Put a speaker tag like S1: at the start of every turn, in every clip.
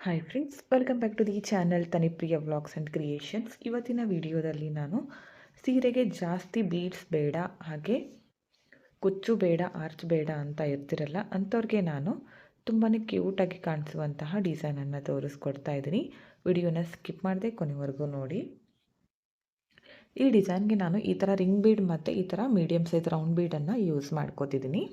S1: Hi friends, welcome back to the channel Tanipriya vlogs and creations. ಇವತ್ತಿನ ವಿಡಿಯೋದಲ್ಲಿ ನಾನು ಸೀರೆಗೆ ಜಾಸ್ತಿ ಬೀಡ್ಸ್ ಬೇಡ, ಹಾಗೆ ಕುಚ್ಚು ಬೇಡ, ಆರ್ಚ್ ಬೇಡ ಅಂತ ಇರ್ತಿರಲ್ಲ, ಅಂಥವ್ರಿಗೆ ನಾನು ತುಂಬಾ ಕ್ಯೂಟಾಗಿ ಕಾಣಿಸುವಂತಹ ಡಿಸೈನನ್ನು ತೋರಿಸ್ಕೊಡ್ತಾ ಇದ್ದೀನಿ. ವಿಡಿಯೋನ ಸ್ಕಿಪ್ ಮಾಡದೆ ಕೊನೆವರೆಗೂ ನೋಡಿ. ಈ ಡಿಸೈನ್ಗೆ ನಾನು ಈ ಥರ ರಿಂಗ್ ಬೀಡ್ ಮತ್ತು ಈ ಥರ ಮೀಡಿಯಮ್ ಸೈಜ್ ರೌಂಡ್ ಬೀಡನ್ನು ಯೂಸ್ ಮಾಡ್ಕೋತಿದ್ದೀನಿ.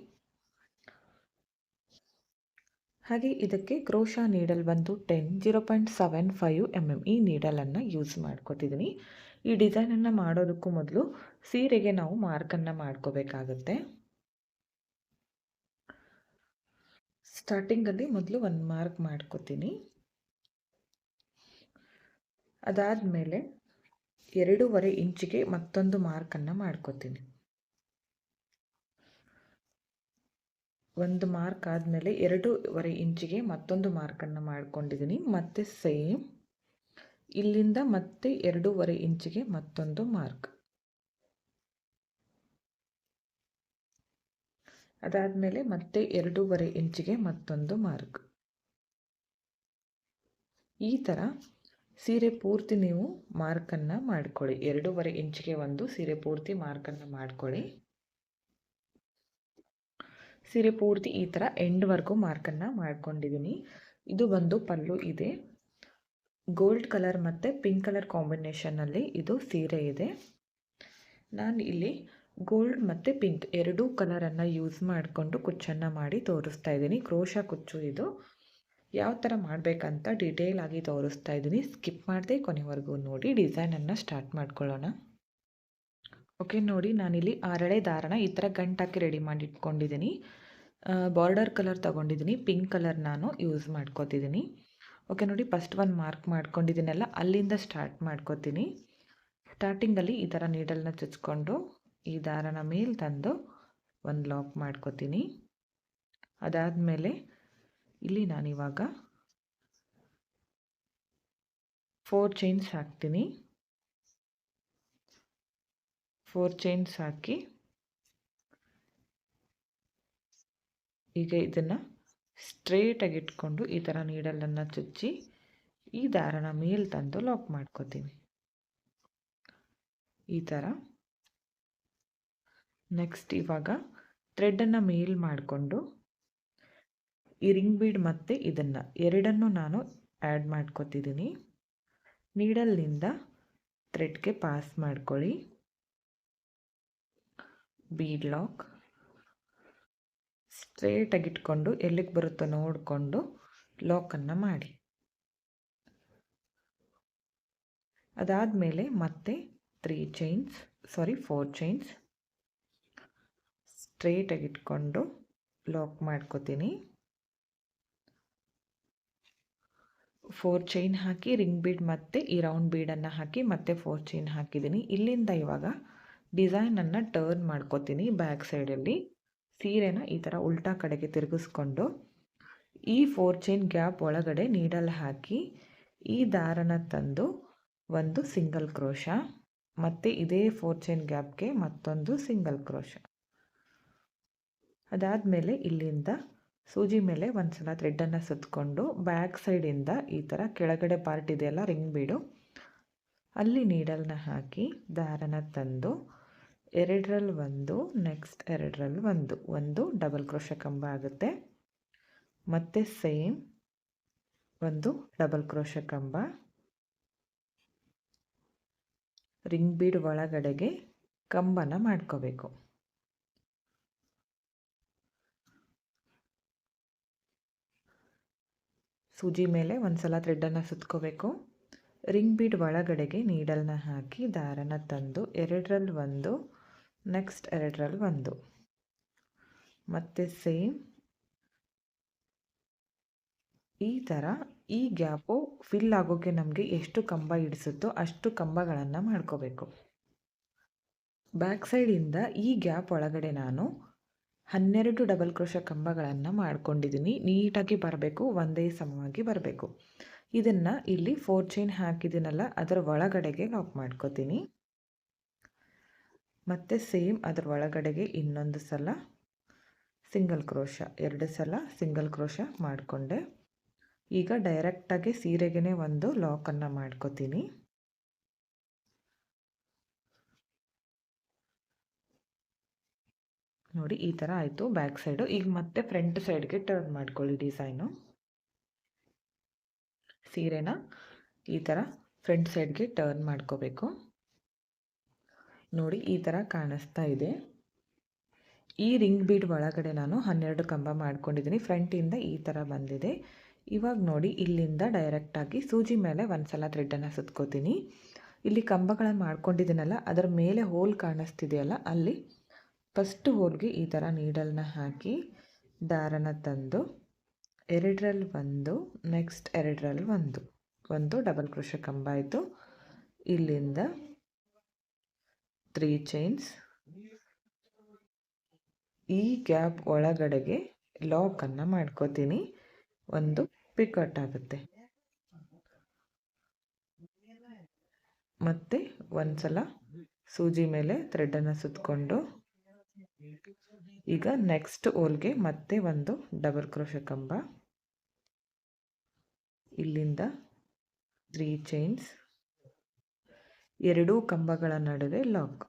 S1: ಹಾಗೆ ಇದಕ್ಕೆ ಕ್ರೋಶಾ ನೀಡಲ್ ಬಂದು 0.75 mm ಈ ನೀಡಲನ್ನು ಯೂಸ್ ಮಾಡ್ಕೊತಿದ್ದೀನಿ. ಈ ಡಿಸೈನನ್ನು ಮಾಡೋದಕ್ಕೂ ಮೊದಲು ಸೀರೆಗೆ ನಾವು ಮಾರ್ಕನ್ನು ಮಾಡ್ಕೋಬೇಕಾಗುತ್ತೆ. ಸ್ಟಾರ್ಟಿಂಗಲ್ಲಿ ಮೊದಲು ಒಂದು ಮಾರ್ಕ್ ಮಾಡ್ಕೋತೀನಿ. ಅದಾದಮೇಲೆ 2.5 ಇಂಚಿಗೆ ಮತ್ತೊಂದು ಮಾರ್ಕನ್ನು ಮಾಡ್ಕೋತೀನಿ. ಒಂದು ಮಾರ್ಕ್ ಆದಮೇಲೆ 2.5 ಇಂಚಿಗೆ ಮತ್ತೊಂದು ಮಾರ್ಕನ್ನು ಮಾಡ್ಕೊಂಡಿದ್ದೀನಿ. ಮತ್ತೆ ಸೇಮ್ ಇಲ್ಲಿಂದ ಮತ್ತೆ 2.5 ಇಂಚಿಗೆ ಮತ್ತೊಂದು ಮಾರ್ಕ್. ಅದಾದಮೇಲೆ ಮತ್ತೆ 2.5 ಇಂಚಿಗೆ ಮತ್ತೊಂದು ಮಾರ್ಕ್. ಈ ಥರ ಸೀರೆ ಪೂರ್ತಿ ನೀವು ಮಾರ್ಕನ್ನು ಮಾಡ್ಕೊಳ್ಳಿ. 2.5 ಇಂಚಿಗೆ ಒಂದು ಸೀರೆ ಪೂರ್ತಿ ಮಾರ್ಕನ್ನು ಮಾಡ್ಕೊಳ್ಳಿ. ಸೀರೆ ಪೂರ್ತಿ ಈ ಥರ ಎಂಡ್ವರೆಗೂ ಮಾರ್ಕನ್ನು ಮಾಡ್ಕೊಂಡಿದ್ದೀನಿ. ಇದು ಒಂದು ಪಲ್ಲು ಇದೆ. ಗೋಲ್ಡ್ ಕಲರ್ ಮತ್ತು ಪಿಂಕ್ ಕಲರ್ ಕಾಂಬಿನೇಷನ್ನಲ್ಲಿ ಇದು ಸೀರೆ ಇದೆ. ನಾನು ಇಲ್ಲಿ ಗೋಲ್ಡ್ ಮತ್ತು ಪಿಂಕ್ ಎರಡೂ ಕಲರನ್ನು ಯೂಸ್ ಮಾಡಿಕೊಂಡು ಕುಚ್ಚನ್ನು ಮಾಡಿ ತೋರಿಸ್ತಾ ಇದ್ದೀನಿ. ಕ್ರೋಶಾ ಕುಚ್ಚು ಇದು. ಯಾವ ಥರ ಮಾಡಬೇಕಂತ ಡೀಟೇಲ್ ಆಗಿ ತೋರಿಸ್ತಾ ಇದ್ದೀನಿ. ಸ್ಕಿಪ್ ಮಾಡದೆ ಕೊನೆವರೆಗೂ ನೋಡಿ. ಡಿಸೈನನ್ನು ಸ್ಟಾರ್ಟ್ ಮಾಡ್ಕೊಳ್ಳೋಣ. ಓಕೆ, ನೋಡಿ ನಾನಿಲ್ಲಿ ಆರಳೆ ದಾರನ ಈ ಥರ ಗಂಟಾಕಿ ರೆಡಿ ಮಾಡಿ ಇಟ್ಕೊಂಡಿದ್ದೀನಿ. ಬಾರ್ಡರ್ ಕಲರ್ ತೊಗೊಂಡಿದ್ದೀನಿ. ಪಿಂಕ್ ಕಲರ್ ನಾನು ಯೂಸ್ ಮಾಡ್ಕೋತಿದ್ದೀನಿ. ಓಕೆ, ನೋಡಿ ಫಸ್ಟ್ ಒಂದು ಮಾರ್ಕ್ ಮಾಡ್ಕೊಂಡಿದ್ದೀನಲ್ಲ, ಅಲ್ಲಿಂದ ಸ್ಟಾರ್ಟ್ ಮಾಡ್ಕೋತೀನಿ. ಸ್ಟಾರ್ಟಿಂಗಲ್ಲಿ ಈ ಥರ ನೀಡಲ್ನ ಚುಚ್ಕೊಂಡು ಈ ದಾರನ ಮೇಲೆ ತಂದು ಒಂದು ಲಾಕ್ ಮಾಡ್ಕೋತೀನಿ. ಅದಾದಮೇಲೆ ಇಲ್ಲಿ ನಾನಿವಾಗ 4 ಚೈನ್ಸ್ ಹಾಕ್ತೀನಿ. 4 ಚೈನ್ಸ್ ಹಾಕಿ ಈಗ ಇದನ್ನು ಸ್ಟ್ರೇಟಾಗಿ ಇಟ್ಕೊಂಡು ಈ ಥರ ನೀಡಲನ್ನು ಚುಚ್ಚಿ ಈ ದಾರನ ಮೇಲೆ ತಂದು ಲಾಕ್ ಮಾಡ್ಕೋತೀನಿ. ಈ ಥರ. ನೆಕ್ಸ್ಟ್ ಇವಾಗ ಥ್ರೆಡನ್ನು ಮೇಲ್ ಮಾಡಿಕೊಂಡು ಈ ರಿಂಗ್ ಬೀಡ್ ಮತ್ತು ಇದನ್ನು ಎರಡನ್ನು ನಾನು ಆ್ಯಡ್ ಮಾಡ್ಕೋತಿದ್ದೀನಿ. ನೀಡಲ್ನಿಂದ ಥ್ರೆಡ್ಗೆ ಪಾಸ್ ಮಾಡ್ಕೊಳ್ಳಿ. ಬೀಡ್ ಲಾಕ್ ಸ್ಟ್ರೇಟಾಗಿ ಇಟ್ಕೊಂಡು ಎಲ್ಲಿಗೆ ಬರುತ್ತೋ ನೋಡಿಕೊಂಡು ಲಾಕನ್ನು ಮಾಡಿ. ಅದಾದಮೇಲೆ ಮತ್ತೆ 4 ಚೈನ್ಸ್ ಸ್ಟ್ರೇಟಾಗಿ ಇಟ್ಕೊಂಡು ಲಾಕ್ ಮಾಡ್ಕೋತೀನಿ. 4 ಚೈನ್ ಹಾಕಿ ರಿಂಗ್ ಬೀಡ್ ಮತ್ತು ಈ ರೌಂಡ್ ಬೀಡನ್ನು ಹಾಕಿ ಮತ್ತೆ 4 ಚೈನ್ ಹಾಕಿದ್ದೀನಿ. ಇಲ್ಲಿಂದ ಇವಾಗ ಡಿಸೈನನ್ನು ಟರ್ನ್ ಮಾಡ್ಕೋತೀನಿ. ಬ್ಯಾಕ್ ಸೈಡಲ್ಲಿ ಸೀರೆನ ಈ ಥರ ಉಲ್ಟಾ ಕಡೆಗೆ ತಿರುಗಿಸ್ಕೊಂಡು ಈ 4 ಚೈನ್ ಗ್ಯಾಪ್ ಒಳಗಡೆ ನೀಡಲ್ ಹಾಕಿ ಈ ದಾರನ ತಂದು ಒಂದು ಸಿಂಗಲ್ ಕ್ರೋಶ ಮತ್ತು ಇದೇ 4 ಚೈನ್ ಗ್ಯಾಪ್ಗೆ ಮತ್ತೊಂದು ಸಿಂಗಲ್ ಕ್ರೋಶ. ಅದಾದಮೇಲೆ ಇಲ್ಲಿಂದ ಸೂಜಿ ಮೇಲೆ ಒಂದು ಸಲ ಥ್ರೆಡ್ಡನ್ನು ಸುತ್ತಕೊಂಡು ಬ್ಯಾಕ್ ಸೈಡಿಂದ ಈ ಥರ ಕೆಳಗಡೆ ಪಾರ್ಟ್ ಇದೆಯಲ್ಲ ರಿಂಗ್ ಬೀಡು, ಅಲ್ಲಿ ನೀಡಲ್ನ ಹಾಕಿ ದಾರನ ತಂದು 2ರಲ್ಲಿ ಒಂದು, ನೆಕ್ಸ್ಟ್ 2ರಲ್ಲಿ ಒಂದು ಡಬಲ್ ಕ್ರೋಶ ಕಂಬ ಆಗುತ್ತೆ. ಮತ್ತು ಸೇಮ್ ಒಂದು ಡಬಲ್ ಕ್ರೋಶ ಕಂಬ ರಿಂಗ್ ಬೀಡ್ ಒಳಗಡೆಗೆ ಕಂಬನ ಮಾಡ್ಕೋಬೇಕು. ಸೂಜಿ ಮೇಲೆ ಒಂದು ಸಲ ಥ್ರೆಡ್ಡನ್ನು ಸುತ್ಕೋಬೇಕು. ರಿಂಗ್ ಬೀಡ್ ಒಳಗಡೆಗೆ ನೀಡಲ್ನ ಹಾಕಿ ದಾರನ ತಂದು 2ರಲ್ಲಿ ಒಂದು, ನೆಕ್ಸ್ಟ್ 2ರಲ್ಲಿ ಒಂದು. ಮತ್ತು ಸೇಮ್ ಈ ಥರ ಈ ಗ್ಯಾಪು ಫಿಲ್ ಆಗೋಕ್ಕೆ ನಮಗೆ ಎಷ್ಟು ಕಂಬ ಹಿಡಿಸುತ್ತೋ ಅಷ್ಟು ಕಂಬಗಳನ್ನು ಮಾಡ್ಕೋಬೇಕು. ಬ್ಯಾಕ್ ಸೈಡಿಂದ ಈ ಗ್ಯಾಪ್ ಒಳಗಡೆ ನಾನು 12 ಡಬಲ್ ಕ್ರೋಶ ಕಂಬಗಳನ್ನು ಮಾಡ್ಕೊಂಡಿದ್ದೀನಿ. ನೀಟಾಗಿ ಬರಬೇಕು, ಒಂದೇ ಸಮವಾಗಿ ಬರಬೇಕು. ಇದನ್ನು ಇಲ್ಲಿ 4 ಚೈನ್ ಹಾಕಿದ್ದೀನಲ್ಲ ಅದರ ಒಳಗಡೆಗೆ ಲಾಕ್ ಮಾಡ್ಕೋತೀನಿ. ಮತ್ತು ಸೇಮ್ ಅದರ ಒಳಗಡೆಗೆ ಇನ್ನೊಂದು ಸಲ ಸಿಂಗಲ್ ಕ್ರೋಶ, 2 ಸಲ ಸಿಂಗಲ್ ಕ್ರೋಶ ಮಾಡಿಕೊಂಡೆ. ಈಗ ಡೈರೆಕ್ಟಾಗಿ ಸೀರೆಗೆ ಒಂದು ಲಾಕನ್ನು ಮಾಡ್ಕೋತೀನಿ. ನೋಡಿ ಈ ಥರ ಆಯಿತು ಬ್ಯಾಕ್ ಸೈಡು. ಈಗ ಮತ್ತೆ ಫ್ರಂಟ್ ಸೈಡ್ಗೆ ಟರ್ನ್ ಮಾಡ್ಕೊಳ್ಳಿ ಡಿಸೈನು. ಸೀರೆನ ಈ ಥರ ಫ್ರಂಟ್ ಸೈಡ್ಗೆ ಟರ್ನ್ ಮಾಡ್ಕೋಬೇಕು. ನೋಡಿ ಈ ಥರ ಕಾಣಿಸ್ತಾ ಇದೆ. ಈ ರಿಂಗ್ ಬೀಡ್ ಒಳಗಡೆ ನಾನು 12 ಕಂಬ ಮಾಡ್ಕೊಂಡಿದ್ದೀನಿ. ಫ್ರಂಟಿಂದ ಈ ಥರ ಬಂದಿದೆ. ಇವಾಗ ನೋಡಿ ಇಲ್ಲಿಂದ ಡೈರೆಕ್ಟಾಗಿ ಸೂಜಿ ಮೇಲೆ ಒಂದು ಸಲ ಥ್ರೆಡ್ಡನ್ನು ಸುತ್ಕೋತೀನಿ. ಇಲ್ಲಿ ಕಂಬಗಳನ್ನು ಮಾಡ್ಕೊಂಡಿದ್ದೀನಲ್ಲ ಅದರ ಮೇಲೆ ಹೋಲ್ ಕಾಣಿಸ್ತಿದೆಯಲ್ಲ, ಅಲ್ಲಿ ಫಸ್ಟ್ ಹೋಲ್ಗೆ ಈ ಥರ ನೀಡಲ್ನ ಹಾಕಿ ದಾರನ ತಂದು 2ರಲ್ಲಿ ಒಂದು, ನೆಕ್ಸ್ಟ್ 2ರಲ್ಲಿ ಒಂದು ಡಬಲ್ ಕ್ರೋಶೆ ಕಂಬ ಆಯಿತು. ಇಲ್ಲಿಂದ 3 ಚೈನ್ಸ್, ಈ ಗ್ಯಾಪ್ ಒಳಗಡೆಗೆ ಲಾಕನ್ನು ಮಾಡ್ಕೋತೀನಿ. ಒಂದು ಪಿಕಟ್ ಆಗುತ್ತೆ. ಮತ್ತೆ ಒಂದ್ಸಲ ಸೂಜಿ ಮೇಲೆ ಥ್ರೆಡ್ಡನ್ನು ಸುತ್ತಕೊಂಡು ಈಗ ನೆಕ್ಸ್ಟ್ ಹೋಲ್ಗೆ ಮತ್ತೆ ಒಂದು ಡಬಲ್ ಕ್ರೋಶೆ ಕಂಬ, ಇಲ್ಲಿಂದ 3 ಚೈನ್ಸ್, 2 ಕಂಬಗಳ ನಡುವೆ ಲಾಕ್.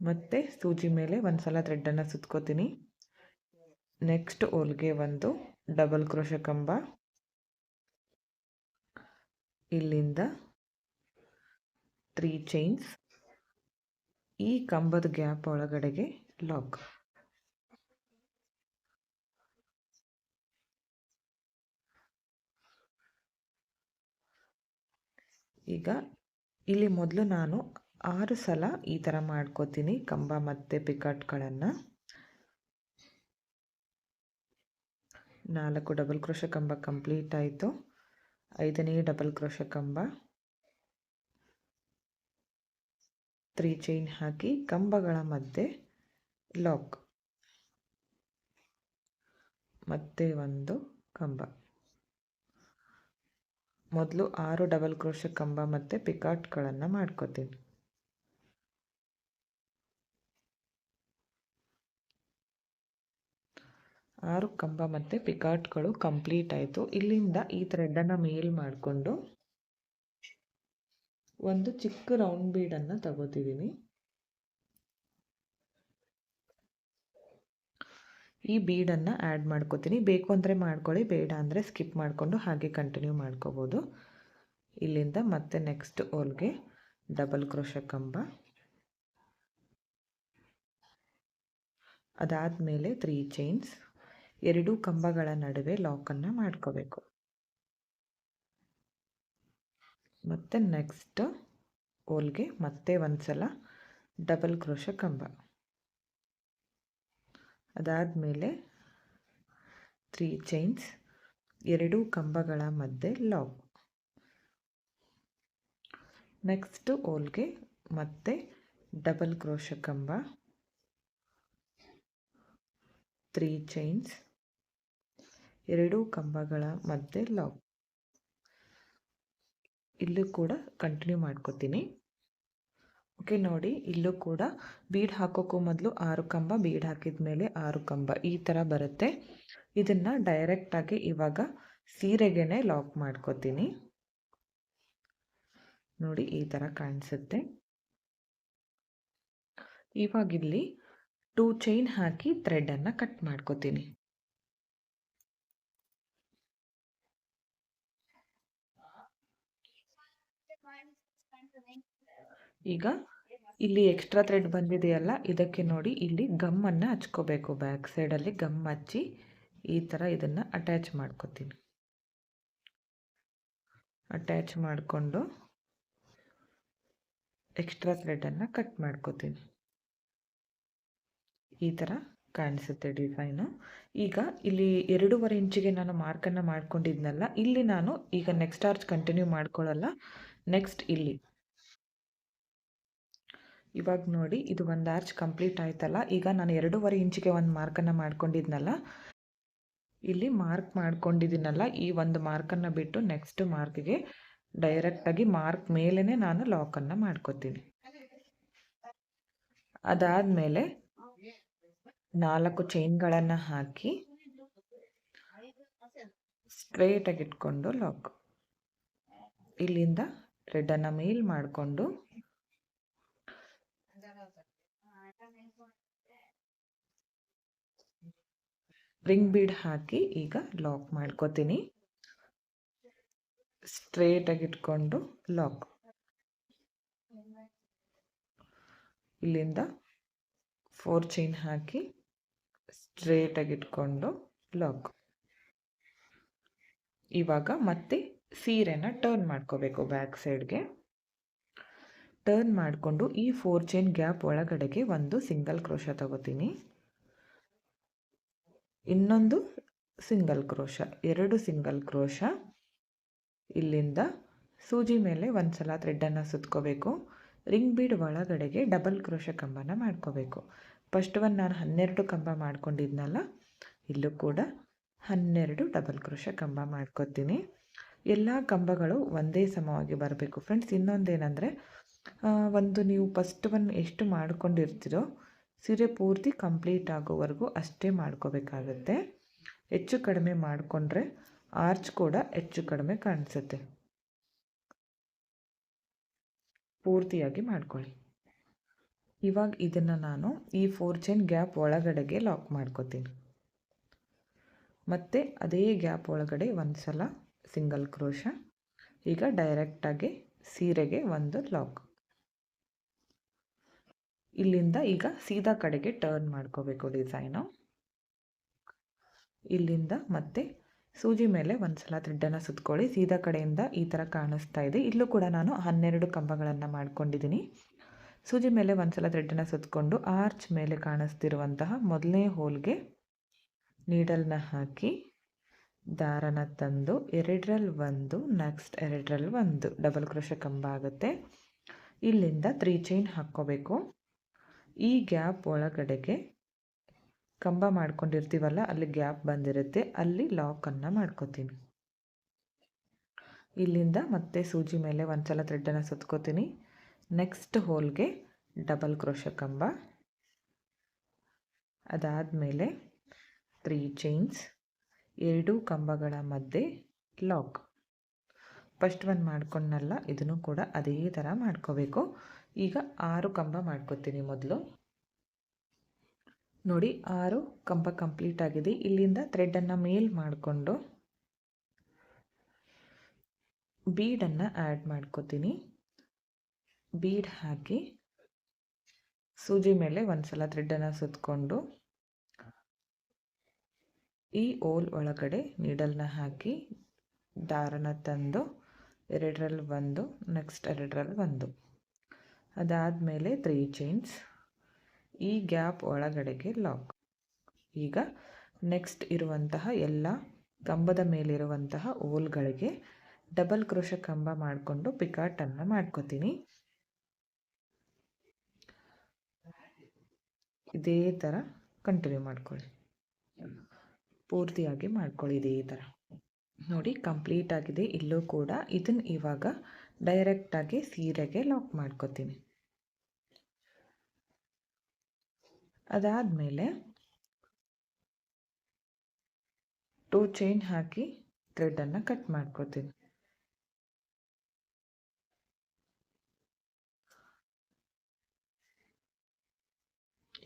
S1: ಮತ್ತೆ ಸೂಜಿ ಮೇಲೆ ಒಂದ್ಸಲ ಥ್ರೆಡ್ಡನ್ನು ಸುತ್ಕೋತೀನಿ. ನೆಕ್ಸ್ಟ್ ಹೋಲ್ಗೆ ಒಂದು ಡಬಲ್ ಕ್ರೋಶೆ ಕಂಬ, ಇಲ್ಲಿಂದ 3 ಚೈನ್ಸ್, ಈ ಕಂಬದ ಗ್ಯಾಪ್ ಒಳಗಡೆಗೆ ಲಾಕ್. ಈಗ ಇಲ್ಲಿ ಮೊದಲು ನಾನು 6 ಸಲ ಈ ಥರ ಮಾಡ್ಕೋತೀನಿ ಕಂಬ ಮತ್ತು ಪಿಕಾಟ್ಗಳನ್ನು. 4 ಡಬಲ್ ಕ್ರೋಶೆ ಕಂಬ ಕಂಪ್ಲೀಟ್ ಆಯಿತು. 5ನೇ ಡಬಲ್ ಕ್ರೋಶೆ ಕಂಬ, 3 ಚೈನ್ ಹಾಕಿ ಕಂಬಗಳ ಮಧ್ಯೆ ಲಾಕ್, ಮತ್ತೆ ಒಂದು ಕಂಬ. ಮೊದಲು 6 ಡಬಲ್ ಕ್ರೋಶೆ ಕಂಬ ಮತ್ತು ಪಿಕಾಟ್ಗಳನ್ನು ಮಾಡ್ಕೋತೀನಿ. 6 ಕಂಬ ಮತ್ತು ಪಿಕಾಟ್ಗಳು ಕಂಪ್ಲೀಟ್ ಆಯಿತು. ಇಲ್ಲಿಂದ ಈ ಥ್ರೆಡ್ಡನ್ನು ಮೇಲ್ ಮಾಡಿಕೊಂಡು ಒಂದು ಚಿಕ್ಕ ರೌಂಡ್ ಬೀಡನ್ನು ತಗೋತಿದ್ದೀನಿ. ಈ ಬೀಡನ್ನು ಆ್ಯಡ್ ಮಾಡ್ಕೋತೀನಿ. ಬೇಕು ಅಂದರೆ ಮಾಡ್ಕೊಳ್ಳಿ, ಬೇಡ ಅಂದರೆ ಸ್ಕಿಪ್ ಮಾಡಿಕೊಂಡು ಹಾಗೆ ಕಂಟಿನ್ಯೂ ಮಾಡ್ಕೋಬೋದು. ಇಲ್ಲಿಂದ ಮತ್ತೆ ನೆಕ್ಸ್ಟ್ ಹೋಲ್ಗೆ ಡಬಲ್ ಕ್ರೋಶೆ ಕಂಬ, ಅದಾದಮೇಲೆ 3 ಚೈನ್ಸ್, 2 ಕಂಬಗಳ ನಡುವೆ ಲಾಕನ್ನು ಮಾಡ್ಕೋಬೇಕು. ಮತ್ತು ನೆಕ್ಸ್ಟ್ ಹೋಲ್ಗೆ ಮತ್ತೆ ಒಂದ್ಸಲ ಡಬಲ್ ಕ್ರೋಶೆ ಕಂಬ, ಅದಾದಮೇಲೆ 3 ಚೈನ್ಸ್, 2 ಕಂಬಗಳ ಮಧ್ಯೆ ಲಾಕ್. ನೆಕ್ಸ್ಟ್ ಹೋಲ್ಗೆ ಮತ್ತೆ ಡಬಲ್ ಕ್ರೋಶೆ ಕಂಬ, 3 ಚೈನ್ಸ್, 2 ಕಂಬಗಳ ಮಧ್ಯೆ ಲಾಕ್. ಇಲ್ಲೂ ಕೂಡ ಕಂಟಿನ್ಯೂ ಮಾಡ್ಕೋತೀನಿ. ಓಕೆ, ನೋಡಿ ಇಲ್ಲೂ ಕೂಡ ಬೀಡ್ ಹಾಕೋಕ್ಕೂ ಮೊದಲು 6 ಕಂಬ, ಬೀಡ್ ಹಾಕಿದ ಮೇಲೆ 6 ಕಂಬ, ಈ ಥರ ಬರುತ್ತೆ. ಇದನ್ನು ಡೈರೆಕ್ಟಾಗಿ ಇವಾಗ ಸೀರೆಗೆ ಲಾಕ್ ಮಾಡ್ಕೋತೀನಿ. ನೋಡಿ ಈ ಥರ ಕಾಣಿಸುತ್ತೆ. ಇವಾಗಿಲ್ಲಿ 2 ಚೈನ್ ಹಾಕಿ ಥ್ರೆಡ್ಡನ್ನು ಕಟ್ ಮಾಡ್ಕೋತೀನಿ. ಈಗ ಇಲ್ಲಿ ಎಕ್ಸ್ಟ್ರಾ ಥ್ರೆಡ್ ಬಂದಿದೆಯಲ್ಲ, ಇದಕ್ಕೆ ನೋಡಿ ಇಲ್ಲಿ ಗಮ್ಮನ್ನು ಹಚ್ಕೋಬೇಕು. ಬ್ಯಾಕ್ ಸೈಡಲ್ಲಿ ಗಮ್ ಹಚ್ಚಿ ಈ ಥರ ಇದನ್ನು ಅಟ್ಯಾಚ್ ಮಾಡ್ಕೋತೀನಿ. ಅಟ್ಯಾಚ್ ಮಾಡಿಕೊಂಡು ಎಕ್ಸ್ಟ್ರಾ ಥ್ರೆಡನ್ನು ಕಟ್ ಮಾಡ್ಕೋತೀನಿ. ಈ ಥರ ಕಾಣಿಸುತ್ತೆ ಡಿಸೈನು. ಈಗ ಇಲ್ಲಿ 2.5 ಇಂಚಿಗೆ ನಾನು ಮಾರ್ಕನ್ನು ಮಾಡ್ಕೊಂಡಿದ್ನಲ್ಲ, ಇಲ್ಲಿ ನಾನು ಈಗ ನೆಕ್ಸ್ಟ್ ಆರ್ಚ್ ಕಂಟಿನ್ಯೂ ಮಾಡ್ಕೊಳ್ಳಲ್ಲ. ನೆಕ್ಸ್ಟ್ ಇಲ್ಲಿ ಇವಾಗ ನೋಡಿ ಇದು ಒಂದು ಆರ್ಚ್ ಕಂಪ್ಲೀಟ್ ಆಯ್ತಲ್ಲ. ಈಗ ನಾನು 2.5 ಇಂಚಿಗೆ ಒಂದು ಮಾರ್ಕನ್ನು ಮಾಡ್ಕೊಂಡಿದ್ನಲ್ಲ, ಇಲ್ಲಿ ಮಾರ್ಕ್ ಮಾಡ್ಕೊಂಡಿದ್ದೀನಲ್ಲ, ಈ ಒಂದು ಮಾರ್ಕನ್ನು ಬಿಟ್ಟು ನೆಕ್ಸ್ಟ್ ಮಾರ್ಕ್ಗೆ ಡೈರೆಕ್ಟಾಗಿ ಮಾರ್ಕ್ ಮೇಲೇ ನಾನು ಲಾಕನ್ನು ಮಾಡ್ಕೋತೀನಿ. ಅದಾದಮೇಲೆ 4 ಚೈನ್ಗಳನ್ನು ಹಾಕಿ ಸ್ಟ್ರೇಟಾಗಿ ಇಟ್ಕೊಂಡು ಲಾಕ್. ಇಲ್ಲಿಂದ ಥ್ರೆಡ್ಡನ್ನು ಮೇಲ್ ಮಾಡಿಕೊಂಡು ರಿಂಗ್ ಬೀಡ್ ಹಾಕಿ ಈಗ ಲಾಕ್ ಮಾಡ್ಕೋತೀನಿ. ಸ್ಟ್ರೇಟಾಗಿ ಇಟ್ಕೊಂಡು ಲಾಕ್. ಇಲ್ಲಿಂದ 4 ಚೈನ್ ಹಾಕಿ ಸ್ಟ್ರೇಟಾಗಿ ಇಟ್ಕೊಂಡು ಲಾಕ್. ಇವಾಗ ಮತ್ತೆ ಸೀರೆನ ಟರ್ನ್ ಮಾಡ್ಕೋಬೇಕು. ಬ್ಯಾಕ್ ಸೈಡ್ಗೆ ಟರ್ನ್ ಮಾಡಿಕೊಂಡು ಈ 4 ಚೈನ್ ಗ್ಯಾಪ್ ಒಳಗಡೆಗೆ ಒಂದು ಸಿಂಗಲ್ ಕ್ರೋಶ ತಗೋತೀನಿ, ಇನ್ನೊಂದು ಸಿಂಗಲ್ ಕ್ರೋಶ, 2 ಸಿಂಗಲ್ ಕ್ರೋಶ. ಇಲ್ಲಿಂದ ಸೂಜಿ ಮೇಲೆ ಒಂದು ಸಲ ಥ್ರೆಡ್ಡನ್ನು ಸುತ್ಕೋಬೇಕು. ರಿಂಗ್ ಬೀಡ್ ಒಳಗಡೆಗೆ ಡಬಲ್ ಕ್ರೋಶ ಕಂಬನ ಮಾಡ್ಕೋಬೇಕು. ಫಸ್ಟ್ ಒನ್ ನಾನು 12 ಕಂಬ ಮಾಡ್ಕೊಂಡಿದ್ನಲ್ಲ, ಇಲ್ಲೂ ಕೂಡ 12 ಡಬಲ್ ಕ್ರೋಶ ಕಂಬ ಮಾಡ್ಕೋತೀನಿ. ಎಲ್ಲ ಕಂಬಗಳು ಒಂದೇ ಸಮವಾಗಿ ಬರಬೇಕು ಫ್ರೆಂಡ್ಸ್. ಇನ್ನೊಂದೇನೆಂದರೆ, ಒಂದು ನೀವು ಫಸ್ಟ್ ಒನ್ ಎಷ್ಟು ಮಾಡ್ಕೊಂಡಿರ್ತೀರೋ ಸೀರೆ ಪೂರ್ತಿ ಕಂಪ್ಲೀಟ್ ಆಗೋವರೆಗೂ ಅಷ್ಟೇ ಮಾಡ್ಕೋಬೇಕಾಗತ್ತೆ. ಹೆಚ್ಚು ಕಡಿಮೆ ಮಾಡಿಕೊಂಡ್ರೆ ಆರ್ಚ್ ಕೂಡ ಹೆಚ್ಚು ಕಡಿಮೆ ಕಾಣಿಸುತ್ತೆ. ಪೂರ್ತಿಯಾಗಿ ಮಾಡ್ಕೊಳ್ಳಿ. ಇವಾಗ ಇದನ್ನು ನಾನು ಈ 4 ಚೈನ್ ಗ್ಯಾಪ್ ಒಳಗಡೆಗೆ ಲಾಕ್ ಮಾಡ್ಕೋತೀನಿ. ಮತ್ತು ಅದೇ ಗ್ಯಾಪ್ ಒಳಗಡೆ ಒಂದು ಸಲ ಸಿಂಗಲ್ ಕ್ರೋಶ. ಈಗ ಡೈರೆಕ್ಟಾಗಿ ಸೀರೆಗೆ ಒಂದು ಲಾಕ್. ಇಲ್ಲಿಂದ ಈಗ ಸೀದಾ ಕಡೆಗೆ ಟರ್ನ್ ಮಾಡ್ಕೋಬೇಕು ಡಿಸೈನು. ಇಲ್ಲಿಂದ ಮತ್ತೆ ಸೂಜಿ ಮೇಲೆ ಒಂದು ಸಲ ಥ್ರೆಡ್ಡನ್ನು ಸುತ್ಕೊಳ್ಳಿ. ಸೀದಾ ಕಡೆಯಿಂದ ಈ ಥರ ಕಾಣಿಸ್ತಾ ಇದೆ. ಇಲ್ಲೂ ಕೂಡ ನಾನು 12 ಕಂಬಗಳನ್ನು ಮಾಡ್ಕೊಂಡಿದ್ದೀನಿ. ಸೂಜಿ ಮೇಲೆ ಒಂದು ಸಲ ಥ್ರೆಡ್ಡನ್ನು ಸುತ್ತಕೊಂಡು ಆರ್ಚ್ ಮೇಲೆ ಕಾಣಿಸ್ತಿರುವಂತಹ ಮೊದಲನೇ ಹೋಲ್ಗೆ ನೀಡಲ್ನ ಹಾಕಿ ದಾರನ ತಂದು 2ರಲ್ಲಿ 1, ನೆಕ್ಸ್ಟ್ 2ರಲ್ಲಿ 1 ಡಬಲ್ ಕ್ರೋಶ ಕಂಬ ಆಗುತ್ತೆ. ಇಲ್ಲಿಂದ 3 ಚೈನ್ ಹಾಕ್ಕೋಬೇಕು. ಈ ಗ್ಯಾಪ್ ಒಳಗಡೆಗೆ ಕಂಬ ಮಾಡ್ಕೊಂಡಿರ್ತೀವಲ್ಲ, ಅಲ್ಲಿ ಗ್ಯಾಪ್ ಬಂದಿರುತ್ತೆ, ಅಲ್ಲಿ ಲಾಕನ್ನು ಮಾಡ್ಕೋತೀನಿ. ಇಲ್ಲಿಂದ ಮತ್ತೆ ಸೂಜಿ ಮೇಲೆ ಒಂದು ಸಲ ಥ್ರೆಡ್ಡನ್ನು ಸುತ್ಕೋತೀನಿ. ನೆಕ್ಸ್ಟ್ ಹೋಲ್ಗೆ ಡಬಲ್ ಕ್ರೋಶ ಕಂಬ, ಅದಾದಮೇಲೆ 3 ಚೈನ್ಸ್, 2 ಕಂಬಗಳ ಮಧ್ಯೆ ಲಾಕ್. ಫಸ್ಟ್ ಒನ್ ಮಾಡ್ಕೊಂಡಲ್ಲ, ಇದನ್ನು ಕೂಡ ಅದೇ ಥರ ಮಾಡ್ಕೋಬೇಕು. ಈಗ 6 ಕಂಬ ಮಾಡ್ಕೋತೀನಿ ಮೊದಲು. ನೋಡಿ 6 ಕಂಬ ಕಂಪ್ಲೀಟ್ ಆಗಿದೆ. ಇಲ್ಲಿಂದ ಥ್ರೆಡ್ಡನ್ನು ಮೇಲ್ ಮಾಡಿಕೊಂಡು ಬೀಡನ್ನು ಆ್ಯಡ್ ಮಾಡ್ಕೋತೀನಿ. ಬೀಡ್ ಹಾಕಿ ಸೂಜಿ ಮೇಲೆ ಒಂದು ಸಲ ಥ್ರೆಡ್ಡನ್ನು ಸುತ್ತಕೊಂಡು ಈ ಓಲ್ ಒಳಗಡೆ ನೀಡಲ್ನ ಹಾಕಿ ದಾರನ ತಂದು 2ರಲ್ಲಿ 1, ನೆಕ್ಸ್ಟ್ 2ರಲ್ಲಿ 1, ಅದಾದಮೇಲೆ 3 ಚೈನ್ಸ್, ಈ ಗ್ಯಾಪ್ ಒಳಗಡೆಗೆ ಲಾಕ್. ಈಗ ನೆಕ್ಸ್ಟ್ ಇರುವಂತಹ ಎಲ್ಲ ಕಂಬದ ಮೇಲಿರುವಂತಹ ಓಲ್ಗಳಿಗೆ ಡಬಲ್ ಕ್ರೋಶ ಕಂಬ ಮಾಡಿಕೊಂಡು ಪಿಕಾಟನ್ನು ಮಾಡ್ಕೋತೀನಿ. ಇದೇ ಥರ ಕಂಟಿನ್ಯೂ ಮಾಡ್ಕೊಳ್ಳಿ, ಪೂರ್ತಿಯಾಗಿ ಮಾಡ್ಕೊಳ್ಳಿ ಇದೇ ಥರ. ನೋಡಿ ಕಂಪ್ಲೀಟ್ ಆಗಿದೆ. ಇಲ್ಲೂ ಕೂಡ ಇದನ್ನು ಇವಾಗ ಡೈರೆಕ್ಟಾಗಿ ಸೀರೆಗೆ ಲಾಕ್ ಮಾಡ್ಕೋತೀನಿ. ಅದಾದಮೇಲೆ 2 ಚೈನ್ ಹಾಕಿ ಥ್ರೆಡ್ಡನ್ನು ಕಟ್ ಮಾಡ್ಕೋತೀನಿ.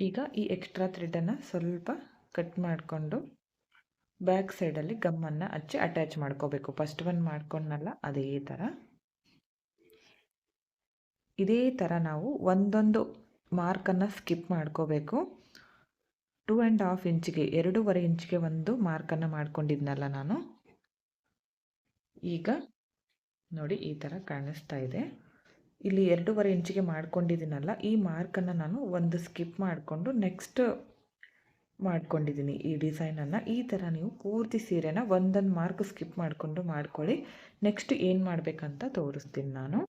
S1: ಈಗ ಈ ಎಕ್ಸ್ಟ್ರಾ ಥ್ರೆಡ್ಡನ್ನು ಸ್ವಲ್ಪ ಕಟ್ ಮಾಡಿಕೊಂಡು ಬ್ಯಾಕ್ ಸೈಡಲ್ಲಿ ಗಮ್ಮನ್ನು ಹಚ್ಚಿ ಅಟ್ಯಾಚ್ ಮಾಡ್ಕೋಬೇಕು. ಫಸ್ಟ್ ಒನ್ ಮಾಡ್ಕೊಂಡಲ್ಲ, ಅದೇ ಥರ. ಇದೇ ಥರ ನಾವು ಒಂದೊಂದು ಮಾರ್ಕನ್ನು ಸ್ಕಿಪ್ ಮಾಡ್ಕೋಬೇಕು. 2.5 ಇಂಚಿಗೆ 2.5 ಇಂಚಿಗೆ ಒಂದು ಮಾರ್ಕನ್ನು ಮಾಡ್ಕೊಂಡಿದ್ನಲ್ಲ ನಾನು. ಈಗ ನೋಡಿ ಈ ಥರ ಕಾಣಿಸ್ತಾ ಇದೆ. ಇಲ್ಲಿ 2.5 ಇಂಚಿಗೆ ಮಾಡ್ಕೊಂಡಿದ್ದೀನಲ್ಲ, ಈ ಮಾರ್ಕನ್ನು ನಾನು ಒಂದು ಸ್ಕಿಪ್ ಮಾಡಿಕೊಂಡು ನೆಕ್ಸ್ಟ್ ಮಾಡ್ಕೊಂಡಿದ್ದೀನಿ ಈ ಡಿಸೈನನ್ನು. ಈ ಥರ ನೀವು ಪೂರ್ತಿ ಸೀರೆನ ಒಂದೊಂದು ಮಾರ್ಕ್ ಸ್ಕಿಪ್ ಮಾಡಿಕೊಂಡು ಮಾಡ್ಕೊಳ್ಳಿ. ನೆಕ್ಸ್ಟ್ ಏನು ಮಾಡಬೇಕಂತ ತೋರಿಸ್ತೀನಿ ನಾನು.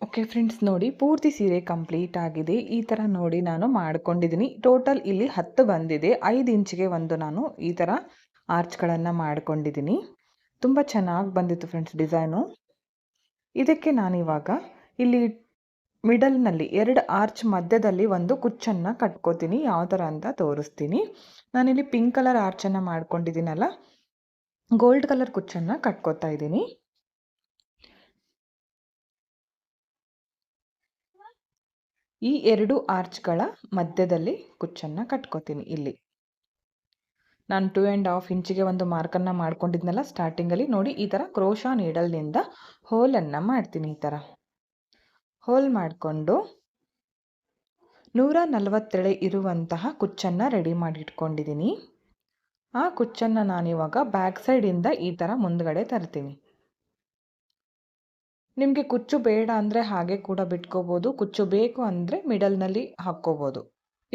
S1: ಓಕೆ ಫ್ರೆಂಡ್ಸ್, ನೋಡಿ ಪೂರ್ತಿ ಸೀರೆ ಕಂಪ್ಲೀಟ್ ಆಗಿದೆ. ಈ ಥರ ನೋಡಿ ನಾನು ಮಾಡ್ಕೊಂಡಿದ್ದೀನಿ. ಟೋಟಲ್ ಇಲ್ಲಿ 10 ಬಂದಿದೆ. 5 ಇಂಚಿಗೆ ಒಂದು ನಾನು ಈ ಥರ ಆರ್ಚ್ಗಳನ್ನು ಮಾಡ್ಕೊಂಡಿದ್ದೀನಿ. ತುಂಬ ಚೆನ್ನಾಗಿ ಬಂದಿತ್ತು ಫ್ರೆಂಡ್ಸ್ ಡಿಸೈನು. ಇದಕ್ಕೆ ನಾನಿವಾಗ ಇಲ್ಲಿ ಮಿಡಲ್ನಲ್ಲಿ 2 ಆರ್ಚ್ ಮಧ್ಯದಲ್ಲಿ ಒಂದು ಕುಚ್ಚನ್ನು ಕಟ್ಕೋತೀನಿ. ಯಾವ ಥರ ಅಂತ ತೋರಿಸ್ತೀನಿ. ನಾನಿಲ್ಲಿ ಪಿಂಕ್ ಕಲರ್ ಆರ್ಚನ್ನು ಮಾಡ್ಕೊಂಡಿದ್ದೀನಲ್ಲ, ಗೋಲ್ಡ್ ಕಲರ್ ಕುಚ್ಚನ್ನು ಕಟ್ಕೋತಾ ಇದ್ದೀನಿ. ಈ 2 ಆರ್ಚ್ಗಳ ಮಧ್ಯದಲ್ಲಿ ಕುಚ್ಚನ್ನು ಕಟ್ಕೋತೀನಿ. ಇಲ್ಲಿ ನಾನು 2.5 ಇಂಚಿಗೆ ಒಂದು ಮಾರ್ಕನ್ನು ಮಾಡ್ಕೊಂಡಿದ್ನಲ್ಲ ಸ್ಟಾರ್ಟಿಂಗಲ್ಲಿ, ನೋಡಿ ಈ ಥರ ಕ್ರೋಶಾ ನೀಡಲ್ನಿಂದ ಹೋಲನ್ನು ಮಾಡ್ತೀನಿ. ಈ ಥರ ಹೋಲ್ ಮಾಡಿಕೊಂಡು 140 ಇರುವಂತಹ ಕುಚ್ಚನ್ನು ರೆಡಿ ಮಾಡಿ ಇಟ್ಕೊಂಡಿದ್ದೀನಿ. ಆ ಕುಚ್ಚನ್ನು ನಾನಿವಾಗ ಬ್ಯಾಕ್ ಸೈಡಿಂದ ಈ ಥರ ಮುಂದ್ಗಡೆ ತರ್ತೀನಿ. ನಿಮಗೆ ಕುಚ್ಚು ಬೇಡ ಅಂದರೆ ಹಾಗೆ ಕೂಡ ಬಿಟ್ಕೋಬೋದು, ಕುಚ್ಚು ಬೇಕು ಅಂದರೆ ಮಿಡಲ್ನಲ್ಲಿ ಹಾಕ್ಕೋಬೋದು.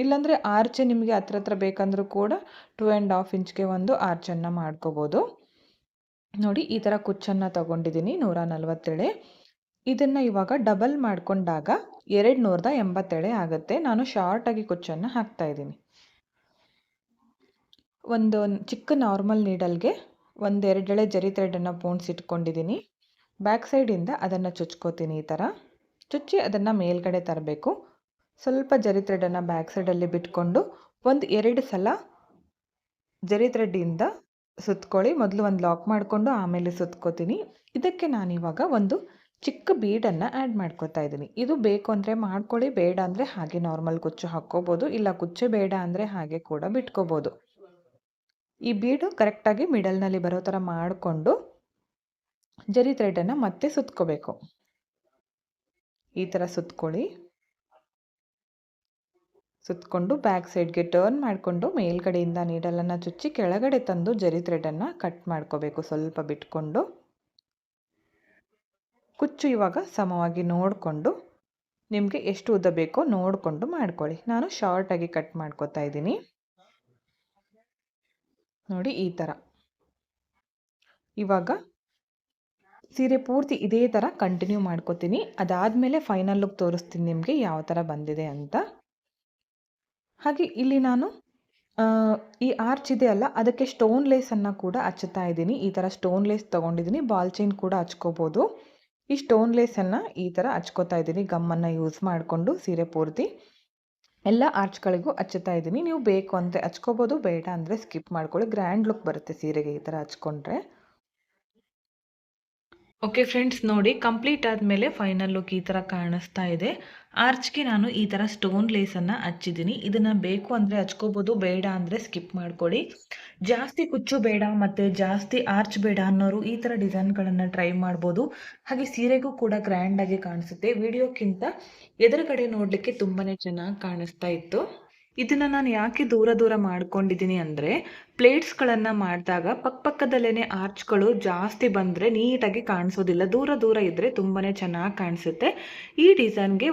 S1: ಇಲ್ಲಾಂದರೆ ಆರ್ಚ್ ನಿಮಗೆ ಹತ್ರ ಬೇಕಂದ್ರೂ ಕೂಡ 2.5 ಇಂಚ್ಗೆ ಒಂದು ಆರ್ಚನ್ನು ಮಾಡ್ಕೋಬೋದು. ನೋಡಿ ಈ ಥರ ಕುಚ್ಚನ್ನು ತಗೊಂಡಿದ್ದೀನಿ 140. ಇದನ್ನು ಇವಾಗ ಡಬಲ್ ಮಾಡಿಕೊಂಡಾಗ 287 ಆಗುತ್ತೆ. ನಾನು ಶಾರ್ಟಾಗಿ ಕುಚ್ಚನ್ನು ಹಾಕ್ತಾ ಇದ್ದೀನಿ. ಒಂದು ಚಿಕ್ಕ ನಾರ್ಮಲ್ ನೀಡಲ್ಗೆ 1-2 ಎಳೆ ಜರಿ ಥ್ರೆಡನ್ನು ಪೋಣಿಸಿಟ್ಕೊಂಡಿದ್ದೀನಿ. ಬ್ಯಾಕ್ ಸೈಡಿಂದ ಅದನ್ನು ಚುಚ್ಕೋತೀನಿ. ಈ ಥರ ಚುಚ್ಚಿ ಅದನ್ನು ಮೇಲ್ಗಡೆ ತರಬೇಕು. ಸ್ವಲ್ಪ ಜರಿ ಥ್ರೆಡನ್ನು ಬ್ಯಾಕ್ ಸೈಡಲ್ಲಿ ಬಿಟ್ಕೊಂಡು 1-2 ಸಲ ಜರಿ ಥ್ರೆಡ್ಡಿಂದ ಸುತ್ಕೊಳ್ಳಿ. ಮೊದಲು ಒಂದು ಲಾಕ್ ಮಾಡಿಕೊಂಡು ಆಮೇಲೆ ಸುತ್ಕೋತೀನಿ. ಇದಕ್ಕೆ ನಾನಿವಾಗ ಒಂದು ಚಿಕ್ಕ ಬೀಡನ್ನು ಆ್ಯಡ್ ಮಾಡ್ಕೋತಾ ಇದ್ದೀನಿ. ಇದು ಬೇಕು ಅಂದರೆ ಮಾಡ್ಕೊಳ್ಳಿ, ಬೇಡ ಅಂದರೆ ಹಾಗೆ ನಾರ್ಮಲ್ ಕುಚ್ಚು ಹಾಕ್ಕೋಬೋದು, ಇಲ್ಲ ಕುಚ್ಚು ಬೇಡ ಅಂದರೆ ಹಾಗೆ ಕೂಡ ಬಿಟ್ಕೋಬೋದು. ಈ ಬೀಡು ಕರೆಕ್ಟಾಗಿ ಮಿಡಲ್ನಲ್ಲಿ ಬರೋ ಥರ ಮಾಡಿಕೊಂಡು ಜರಿ ಥ್ರೆಡನ್ನು ಮತ್ತೆ ಸುತ್ಕೋಬೇಕು. ಈ ಥರ ಸುತ್ಕೊಳ್ಳಿ. ಸುತ್ತಕೊಂಡು ಬ್ಯಾಕ್ ಸೈಡ್ಗೆ ಟರ್ನ್ ಮಾಡಿಕೊಂಡು ಮೇಲ್ಗಡೆಯಿಂದ ನೀಡಲನ್ನು ಚುಚ್ಚಿ ಕೆಳಗಡೆ ತಂದು ಜರಿ ಥ್ರೆಡನ್ನು ಕಟ್ ಮಾಡ್ಕೋಬೇಕು. ಸ್ವಲ್ಪ ಬಿಟ್ಕೊಂಡು ಕುಚ್ಚು ಇವಾಗ ಸಮವಾಗಿ ನೋಡಿಕೊಂಡು ನಿಮಗೆ ಎಷ್ಟು ಉದ್ದ ಬೇಕೋ ನೋಡಿಕೊಂಡು ಮಾಡ್ಕೊಳ್ಳಿ. ನಾನು ಶಾರ್ಟಾಗಿ ಕಟ್ ಮಾಡ್ಕೋತಾ ಇದ್ದೀನಿ. ನೋಡಿ ಈ ಥರ. ಇವಾಗ ಸೀರೆ ಪೂರ್ತಿ ಇದೇ ಥರ ಕಂಟಿನ್ಯೂ ಮಾಡ್ಕೋತೀನಿ. ಅದಾದಮೇಲೆ ಫೈನಲ್ ಲುಕ್ ತೋರಿಸ್ತೀನಿ ನಿಮಗೆ ಯಾವ ಥರ ಬಂದಿದೆ ಅಂತ. ಹಾಗೆ ಇಲ್ಲಿ ನಾನು ಈ ಆರ್ಚ್ ಇದೆ ಅಲ್ಲ, ಅದಕ್ಕೆ ಸ್ಟೋನ್ ಲೇಸನ್ನು ಕೂಡ ಹಚ್ಚುತ್ತಾ ಇದ್ದೀನಿ. ಈ ಥರ ಸ್ಟೋನ್ ಲೇಸ್ ತೊಗೊಂಡಿದ್ದೀನಿ. ಬಾಲ್ ಚೈನ್ ಕೂಡ ಹಚ್ಕೋಬೋದು. ಈ ಸ್ಟೋನ್ ಲೇಸನ್ನು ಈ ಥರ ಹಚ್ಕೋತಾ ಇದ್ದೀನಿ. ಗಮ್ಮನ್ನು ಯೂಸ್ ಮಾಡಿಕೊಂಡು ಸೀರೆ ಪೂರ್ತಿ ಎಲ್ಲ ಆರ್ಚ್ಗಳಿಗೂ ಹಚ್ಚುತ್ತಾ ಇದ್ದೀನಿ. ನೀವು ಬೇಕು ಅಂದರೆ ಹಚ್ಕೋಬೋದು, ಬೇಡ ಅಂದರೆ ಸ್ಕಿಪ್ ಮಾಡ್ಕೊಳ್ಳಿ. ಗ್ರ್ಯಾಂಡ್ ಲುಕ್ ಬರುತ್ತೆ ಸೀರೆಗೆ ಈ ಥರ ಹಚ್ಕೊಂಡ್ರೆ. ಓಕೆ ಫ್ರೆಂಡ್ಸ್, ನೋಡಿ ಕಂಪ್ಲೀಟ್ ಆದಮೇಲೆ ಫೈನಲ್ ಲುಕ್ ಈ ಥರ ಕಾಣಿಸ್ತಾ ಇದೆ. ಆರ್ಚ್ಗೆ ನಾನು ಈ ಥರ ಸ್ಟೋನ್ ಲೇಸನ್ನು ಹಚ್ಚಿದ್ದೀನಿ. ಇದನ್ನು ಬೇಕು ಅಂದರೆ ಹಚ್ಕೋಬೋದು, ಬೇಡ ಅಂದರೆ ಸ್ಕಿಪ್ ಮಾಡ್ಕೊಳ್ಳಿ. ಜಾಸ್ತಿ ಕುಚ್ಚು ಬೇಡ ಮತ್ತು ಜಾಸ್ತಿ ಆರ್ಚ್ ಬೇಡ ಅನ್ನೋರು ಈ ಥರ ಡಿಸೈನ್ಗಳನ್ನು ಟ್ರೈ ಮಾಡ್ಬೋದು. ಹಾಗೆ ಸೀರೆಗೂ ಕೂಡ ಗ್ರ್ಯಾಂಡಾಗಿ ಕಾಣಿಸುತ್ತೆ. ವಿಡಿಯೋಕ್ಕಿಂತ ಎದುರುಗಡೆ ನೋಡಲಿಕ್ಕೆ ತುಂಬಾ ಚೆನ್ನಾಗಿ ಕಾಣಿಸ್ತಾ ಇತ್ತು. ಇದನ್ನು ನಾನು ಯಾಕೆ ದೂರ ಮಾಡ್ಕೊಂಡಿದ್ದೀನಿ ಅಂದರೆ, ಪ್ಲೇಟ್ಸ್ಗಳನ್ನು ಮಾಡಿದಾಗ ಪಕ್ಕದಲ್ಲೇ ಆರ್ಚ್ಗಳು ಜಾಸ್ತಿ ಬಂದರೆ ನೀಟಾಗಿ ಕಾಣಿಸೋದಿಲ್ಲ. ದೂರ ಇದ್ದರೆ ತುಂಬಾ ಚೆನ್ನಾಗಿ ಕಾಣಿಸುತ್ತೆ. ಈ ಡಿಸೈನ್ಗೆ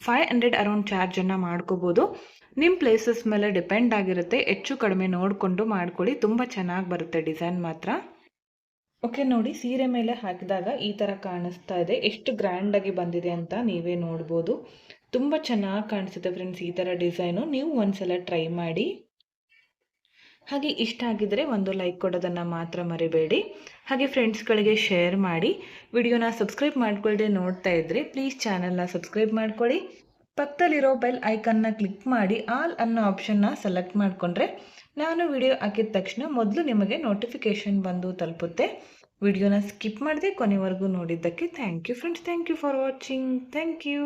S1: 500 ಅರೌಂಡ್ ಚಾರ್ಜನ್ನು ಮಾಡ್ಕೋಬೋದು. ನಿಮ್ಮ ಪ್ಲೇಸಸ್ ಮೇಲೆ ಡಿಪೆಂಡ್ ಆಗಿರುತ್ತೆ. ಹೆಚ್ಚು ಕಡಿಮೆ ನೋಡಿಕೊಂಡು ಮಾಡ್ಕೊಳ್ಳಿ. ತುಂಬ ಚೆನ್ನಾಗಿ ಬರುತ್ತೆ ಡಿಸೈನ್ ಮಾತ್ರ. ಓಕೆ ನೋಡಿ, ಸೀರೆ ಮೇಲೆ ಹಾಕಿದಾಗ ಈ ಥರ ಕಾಣಿಸ್ತಾ ಇದೆ. ಎಷ್ಟು ಗ್ರ್ಯಾಂಡಾಗಿ ಬಂದಿದೆ ಅಂತ ನೀವೇ ನೋಡ್ಬೋದು. ತುಂಬ ಚೆನ್ನಾಗಿ ಕಾಣಿಸುತ್ತೆ ಫ್ರೆಂಡ್ಸ್ ಈ ಥರ ಡಿಸೈನು. ನೀವು ಒಂದ್ಸಲ ಟ್ರೈ ಮಾಡಿ. ಹಾಗೆ ಇಷ್ಟ ಆಗಿದ್ದರೆ ಒಂದು ಲೈಕ್ ಕೊಡೋದನ್ನು ಮಾತ್ರ ಮರಿಬೇಡಿ. ಹಾಗೆ ಫ್ರೆಂಡ್ಸ್ಗಳಿಗೆ ಶೇರ್ ಮಾಡಿ. ವಿಡಿಯೋನ ಸಬ್ಸ್ಕ್ರೈಬ್ ಮಾಡ್ಕೊಳ್ಳದೆ ನೋಡ್ತಾ ಇದ್ದರೆ ಪ್ಲೀಸ್ ಚಾನಲ್ನ ಸಬ್ಸ್ಕ್ರೈಬ್ ಮಾಡ್ಕೊಳ್ಳಿ. ಪಕ್ಕದಲ್ಲಿರೋ ಬೆಲ್ ಐಕನ್ನ ಕ್ಲಿಕ್ ಮಾಡಿ ಆಲ್ ಅನ್ನೋ ಆಪ್ಷನ್ನ ಸೆಲೆಕ್ಟ್ ಮಾಡಿಕೊಂಡ್ರೆ ನಾನು ವಿಡಿಯೋ ಹಾಕಿದ ತಕ್ಷಣ ಮೊದಲು ನಿಮಗೆ ನೋಟಿಫಿಕೇಷನ್ ಬಂದು ತಲುಪುತ್ತೆ. ವಿಡಿಯೋನ ಸ್ಕಿಪ್ ಮಾಡದೆ ಕೊನೆವರೆಗೂ ನೋಡಿದ್ದಕ್ಕೆ thank you friends. Thank you for watching. Thank you.